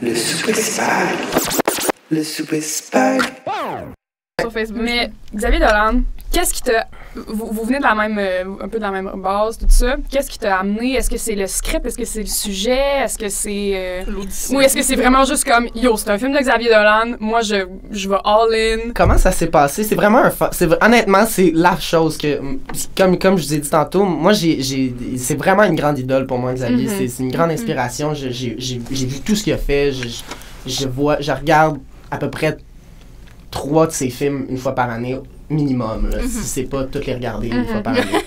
Le souper spag. Le souper spag. Sur Facebook. Mais Xavier Dolan, qu'est-ce qui t'a... Vous venez de la même, un peu de la même base, tout ça. Qu'est-ce qui t'a amené? Est-ce que c'est le script? Est-ce que c'est le sujet? Est-ce que c'est... L'audition. Ou est-ce que c'est vraiment juste comme, yo, c'est un film de Xavier Dolan, moi je vais all in. Comment ça s'est passé? C'est vraiment honnêtement, c'est la chose que, comme je vous ai dit tantôt, moi, c'est vraiment une grande idole pour moi, Xavier. Mm-hmm. C'est une grande inspiration. J'ai vu tout ce qu'il a fait. Je regarde à peu près 3 de ses films une fois par année, minimum, là, si c'est pas toutes les regarder une fois par année.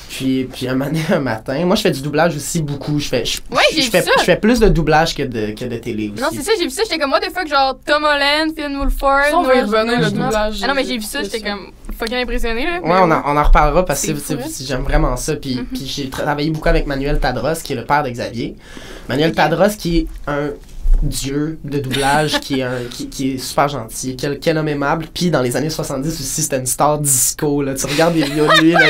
Puis un matin, moi je fais du doublage aussi beaucoup. Je fais plus de doublage que de télé aussi. Non, c'est ça, j'ai vu ça, j'étais comme, what the fuck, genre Tom Holland, Finn Wolford. Ça, on va y revenir, le doublage. Ah non, mais j'ai vu ça, j'étais comme fucking impressionné, là. Ouais, on en reparlera parce que c'est j'aime vraiment ça. Puis j'ai travaillé beaucoup avec Manuel Tadros, qui est le père de Xavier. Manuel Tadros, qui est un dieu de doublage, qui est super gentil, quel homme aimable. Puis dans les années 70 aussi, c'était une star disco, là. Tu regardes des vidéos de lui, là,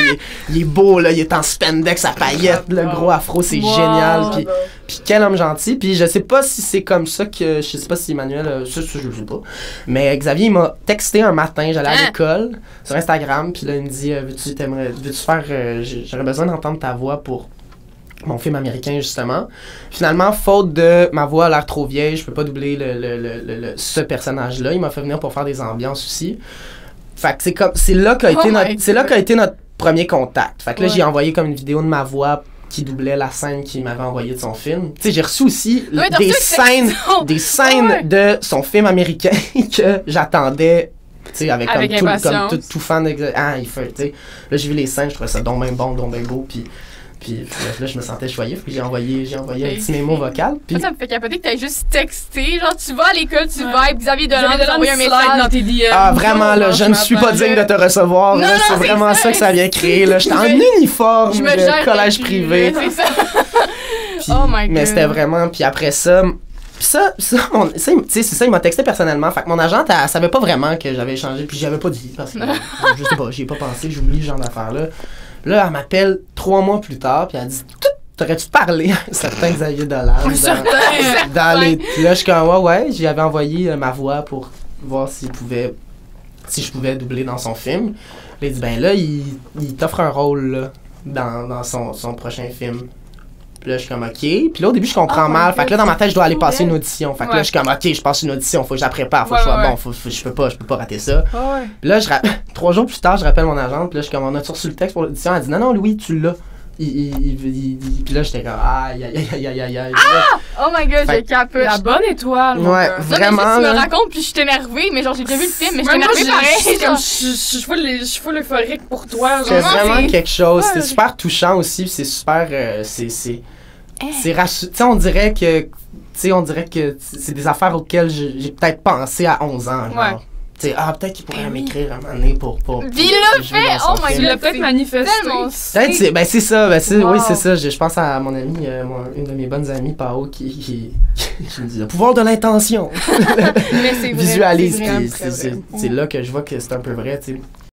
il est beau, là, il est en spandex à paillettes, le gros afro, c'est génial. Puis quel homme gentil. Puis je sais pas si c'est comme ça que... Je sais pas si Emmanuel... je sais pas. Mais Xavier, il m'a texté un matin, j'allais à l'école, sur Instagram, puis là, il me dit, veux-tu faire... j'aurais besoin d'entendre ta voix pour mon film américain, justement. Finalement, faute de ma voix a l'air trop vieille, je peux pas doubler ce personnage-là. Il m'a fait venir pour faire des ambiances aussi. Fait que c'est là qu'a été notre premier contact. Fait que là, j'ai envoyé comme une vidéo de ma voix qui doublait la scène qu'il m'avait envoyée de son film. Tu sais, j'ai reçu aussi des scènes de son film américain que j'attendais, tu sais, avec comme tout fan de... Ah, il fait, tu sais. Là, j'ai vu les scènes, je trouvais ça donc bien bon, donc bien beau, puis là, je me sentais choyé, puis j'ai envoyé un petit mémo vocal. Puis ça me fait capoter que t'aies juste texté. Genre, tu vas à l'école, tu vibes, Xavier Dolan, tu envoies un slide message dans tes DM. ah, vraiment, là, je ne suis pas digne de te recevoir. Non, c'est vraiment ça que ça vient créer. Là. J'étais en uniforme de collège privé. C'est ça. Puis, Oh my God. Mais c'était vraiment... Puis après ça... c'est ça, il m'a texté personnellement. Fait que mon agente, elle savait pas vraiment que j'avais échangé. Puis j'avais pas dit, parce que je sais pas, j'y ai pas pensé, j'oublie ce genre d'affaires-là. Là, elle m'appelle 3 mois plus tard, puis elle dit t'aurais-tu parlé à un certain Xavier Dolan dans les... Là, je suis comme ouais, j'y avais envoyé ma voix pour voir si je pouvais doubler dans son film. Là, il dit ben là, il t'offre un rôle là, dans son prochain film. Puis là, je suis comme OK. Puis là, au début, je comprends mal. Fait que là, dans ma tête, je dois aller passer une audition. Fait que là, je suis comme OK, je passe une audition. Faut que je la prépare. Faut que je sois bon. Je peux pas rater ça. Puis là, 3 jours plus tard, je rappelle mon agente. Puis là, je suis comme on a reçu le texte pour l'audition. Elle dit non, Louis, tu l'as. Puis là, j'étais comme aïe. Oh my God, j'ai capé. La bonne étoile. Ouais, vraiment. Tu me racontes, puis je suis énervée, mais genre, j'ai déjà vu le film, mais je suis Moi, énervée pareil. Je suis full euphorique pour toi. C'est vraiment quelque chose. Ouais, C'est super touchant aussi. C'est super. C'est rassurant. Tu sais, on dirait que c'est des affaires auxquelles j'ai peut-être pensé à 11 ans. Genre. Ouais. Tu sais, peut-être qu'il pourrait m'écrire un moment donné pour Puis il l'a fait! Oh my Tu God! l'as peut-être manifesté. Tellement peut-être c'est ça. Wow. Oui, c'est ça. Je pense à mon ami, une de mes bonnes amies, Pao, qui me dit le pouvoir de l'intention. Mais c'est vrai. Visualise. c'est C'est là que je vois que c'est un peu vrai. Tu sais.